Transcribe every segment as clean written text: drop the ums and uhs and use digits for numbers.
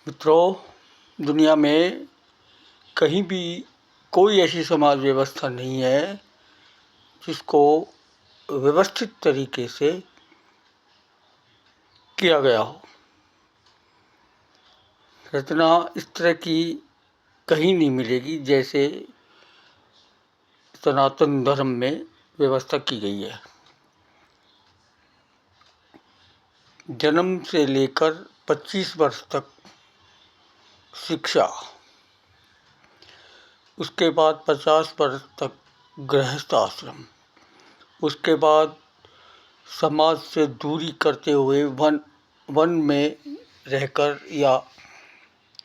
मित्रों, दुनिया में कहीं भी कोई ऐसी समाज व्यवस्था नहीं है जिसको व्यवस्थित तरीके से किया गया हो। रचना इस तरह की कहीं नहीं मिलेगी जैसे सनातन धर्म में व्यवस्था की गई है। जन्म से लेकर 25 वर्ष तक शिक्षा, उसके बाद 50 वर्ष तक गृहस्थ आश्रम, उसके बाद समाज से दूरी करते हुए वन में रहकर या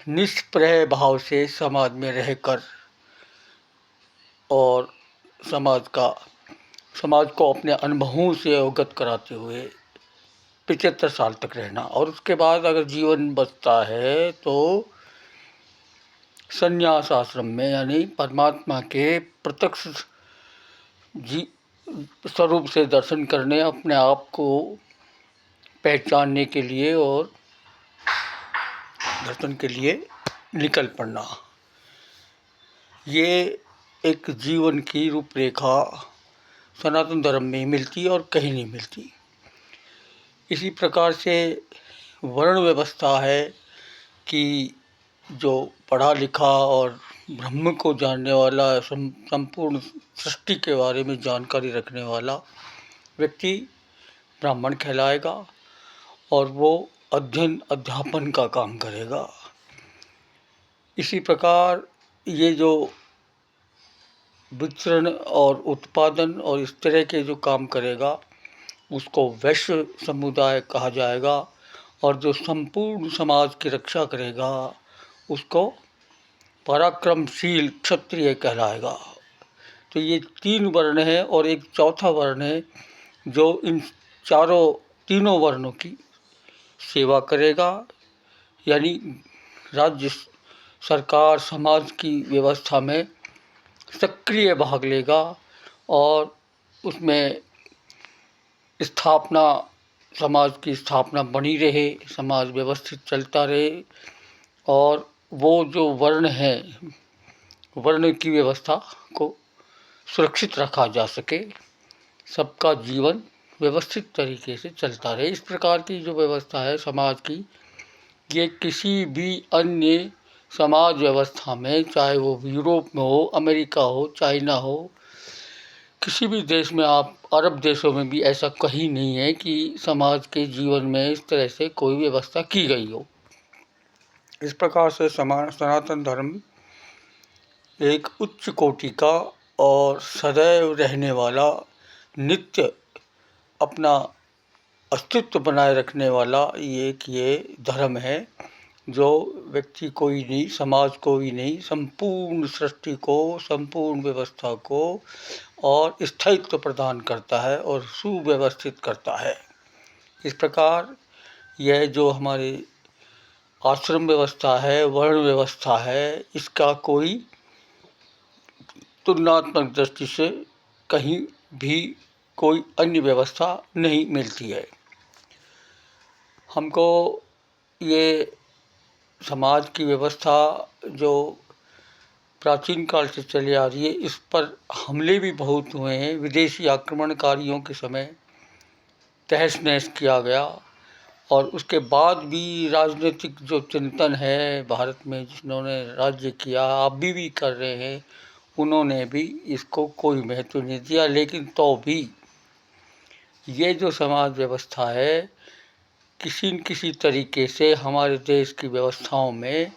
निष्प्रय भाव से समाज में रहकर और समाज को अपने अनुभवों से अवगत कराते हुए 75 साल तक रहना, और उसके बाद अगर जीवन बचता है तो संन्यास आश्रम में, यानी परमात्मा के प्रत्यक्ष स्वरूप से दर्शन करने, अपने आप को पहचानने के लिए और दर्शन के लिए निकल पड़ना। ये एक जीवन की रूपरेखा सनातन धर्म में मिलती है और कहीं नहीं मिलती। इसी प्रकार से वर्ण व्यवस्था है कि जो पढ़ा लिखा और ब्रह्म को जानने वाला, संपूर्ण सृष्टि के बारे में जानकारी रखने वाला व्यक्ति ब्राह्मण कहलाएगा और वो अध्ययन अध्यापन का काम करेगा। इसी प्रकार ये जो विचरण और उत्पादन और इस तरह के जो काम करेगा उसको वैश्य समुदाय कहा जाएगा, और जो संपूर्ण समाज की रक्षा करेगा उसको पराक्रमशील क्षत्रिय कहलाएगा। तो ये 3 वर्ण हैं और एक चौथा वर्ण है जो इन तीनों वर्णों की सेवा करेगा, यानी राज्य सरकार समाज की व्यवस्था में सक्रिय भाग लेगा और उसमें समाज की स्थापना बनी रहे, समाज व्यवस्थित चलता रहे और वो जो वर्ण है, वर्ण की व्यवस्था को सुरक्षित रखा जा सके, सबका जीवन व्यवस्थित तरीके से चलता रहे। इस प्रकार की जो व्यवस्था है समाज की, ये किसी भी अन्य समाज व्यवस्था में, चाहे वो यूरोप में हो, अमेरिका हो, चाइना हो, किसी भी देश में, आप अरब देशों में भी ऐसा कहीं नहीं है कि समाज के जीवन में इस तरह से कोई व्यवस्था की गई हो। इस प्रकार से सनातन धर्म एक उच्च कोटि का और सदैव रहने वाला, नित्य अपना अस्तित्व बनाए रखने वाला ये धर्म है, जो व्यक्ति को ही नहीं, समाज को ही नहीं, संपूर्ण सृष्टि को, संपूर्ण व्यवस्था को और स्थायित्व प्रदान करता है और सुव्यवस्थित करता है। इस प्रकार यह जो हमारे आश्रम व्यवस्था है, वर्ण व्यवस्था है, इसका कोई तुलनात्मक दृष्टि से कहीं भी कोई अन्य व्यवस्था नहीं मिलती है। हमको ये समाज की व्यवस्था जो प्राचीन काल से चली आ रही है, इस पर हमले भी बहुत हुए हैं। विदेशी आक्रमणकारियों के समय तहस नहस किया गया और उसके बाद भी राजनीतिक जो चिंतन है भारत में, जिन्होंने राज्य किया, अभी भी कर रहे हैं, उन्होंने भी इसको कोई महत्व नहीं दिया। लेकिन तो भी ये जो समाज व्यवस्था है किसी न किसी तरीके से हमारे देश की व्यवस्थाओं में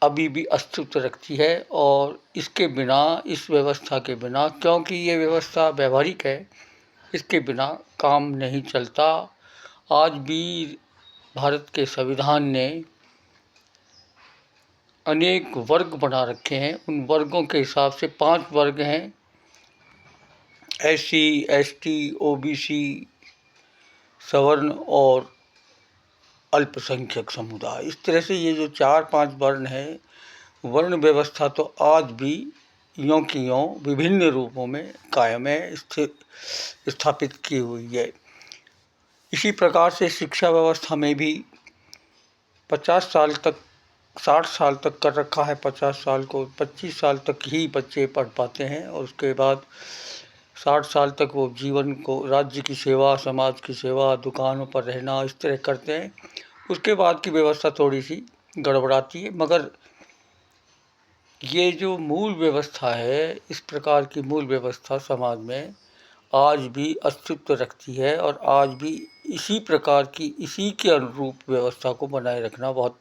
अभी भी अस्तित्व रखती है, और इसके बिना, इस व्यवस्था के बिना, क्योंकि ये व्यवस्था व्यवहारिक है, इसके बिना काम नहीं चलता। आज भी भारत के संविधान ने अनेक वर्ग बना रखे हैं। उन वर्गों के हिसाब से 5 वर्ग हैं: SC, ST, OBC, सवर्ण और अल्पसंख्यक समुदाय। इस तरह से ये जो 4-5 वर्ण हैं, वर्ण व्यवस्था तो आज भी यों की यों विभिन्न रूपों में कायम है, स्थापित की हुई है। इसी प्रकार से शिक्षा व्यवस्था में भी 50 साल तक 60 साल तक कर रखा है, 50 साल को 25 साल तक ही बच्चे पढ़ पाते हैं और उसके बाद 60 साल तक वो जीवन को राज्य की सेवा, समाज की सेवा, दुकानों पर रहना इस तरह करते हैं। उसके बाद की व्यवस्था थोड़ी सी गड़बड़ाती है, मगर ये जो मूल व्यवस्था है, इस प्रकार की मूल व्यवस्था समाज में आज भी अस्तित्व रखती है और आज भी इसी प्रकार की, इसी के अनुरूप व्यवस्था को बनाए रखना बहुत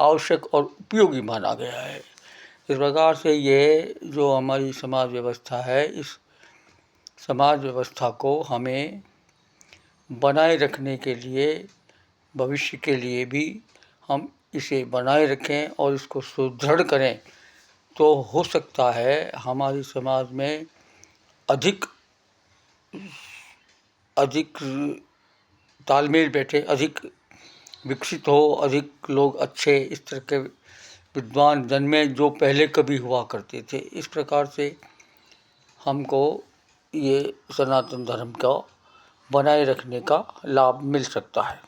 आवश्यक और उपयोगी माना गया है। इस प्रकार से ये जो हमारी समाज व्यवस्था है, इस समाज व्यवस्था को हमें बनाए रखने के लिए, भविष्य के लिए भी हम इसे बनाए रखें और इसको सुदृढ़ करें, तो हो सकता है हमारी समाज में अधिक अधिक तालमेल बैठे, अधिक विकसित हो, अधिक लोग अच्छे इस तरह के विद्वान जन्में जो पहले कभी हुआ करते थे। इस प्रकार से हमको ये सनातन धर्म का बनाए रखने का लाभ मिल सकता है।